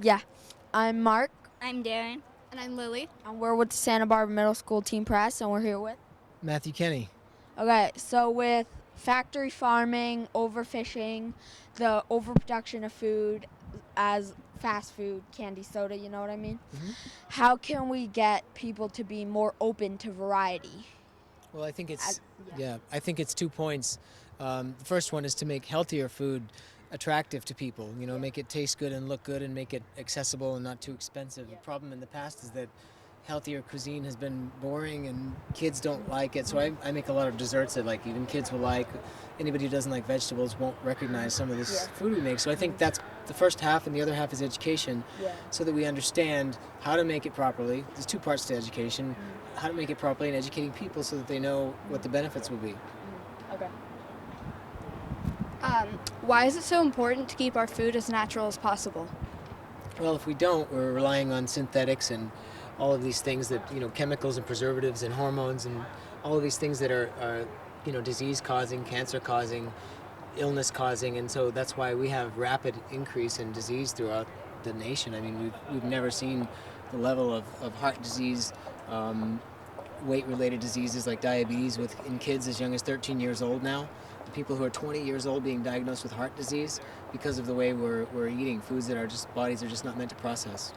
Yeah. I'm Mark, I'm Deryn. And I'm Lily. and we're with the Santa Barbara Middle School Team Press, and we're here with... Matthew Kenny. Okay, so with factory farming, overfishing, the overproduction of food as fast food, candy, soda, you know what I mean? Mm-hmm. How can we get people to be more open to variety? Well, I think I think it's 2 points. The first one is to make healthier food attractive to people. Make it taste good and look good, and make it accessible and not too expensive. The problem in the past is that healthier cuisine has been boring and kids don't like it. So I make a lot of desserts that like even kids will like. Anybody who doesn't like vegetables won't recognize some of this food we make. So I think that's the first half, and the other half is education, so that we understand how to make it properly. There's 2 parts to education: how to make it properly and educating people so that they know what the benefits will be. Okay. Why is it so important to keep our food as natural as possible? Well, if we don't, we're relying on synthetics and all of these things that, chemicals and preservatives and hormones and all of these things that are disease-causing, cancer-causing, illness-causing, and so that's why we have rapid increase in disease throughout the nation. I mean, we've never seen the level of heart disease, weight-related diseases like diabetes in kids as young as 13 years old now. People who are 20 years old being diagnosed with heart disease because of the way we're eating foods that bodies are just not meant to process.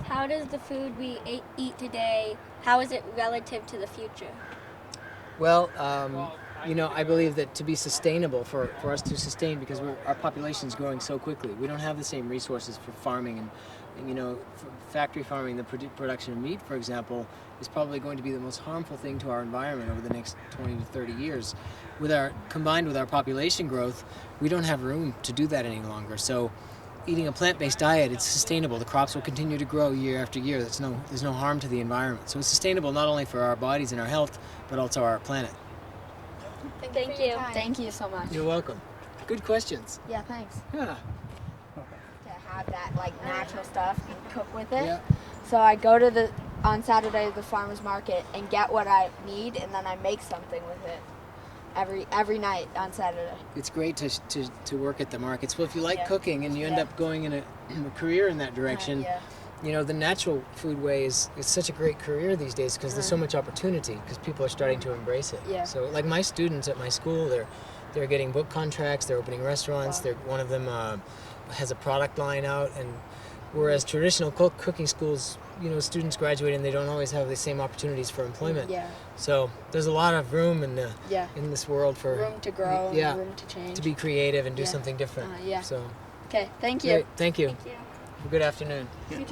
How does the food we eat today, how is it relative to the future? Well, I believe that to be sustainable, for us to sustain, because our population is growing so quickly, we don't have the same resources for farming and for factory farming. The production of meat, for example, is probably going to be the most harmful thing to our environment over the next 20 to 30 years. Combined with our population growth, we don't have room to do that any longer. So eating a plant-based diet, it's sustainable. The crops will continue to grow year after year. There's no harm to the environment. So it's sustainable not only for our bodies and our health, but also our planet. Thank you. Thank you so much. You're welcome. Good questions. Yeah, thanks. Yeah. To have that natural stuff and cook with it. Yeah. So I go on Saturday to the farmer's market and get what I need, and then I make something with it every night on Saturday. It's great to work at the markets. Well, if you like cooking and you end up going in a career in that direction, the natural food way is such a great career these days because there's so much opportunity because people are starting to embrace it. Yeah. So like my students at my school, they're getting book contracts, they're opening restaurants. Wow. One of them has a product line out, and whereas traditional cooking schools, students graduate and they don't always have the same opportunities for employment. Yeah. So there's a lot of room in this world for room to grow, and room to change, to be creative and do something different. Yeah. So okay, thank you. Great. Thank you. Thank you. Have a good afternoon. You too.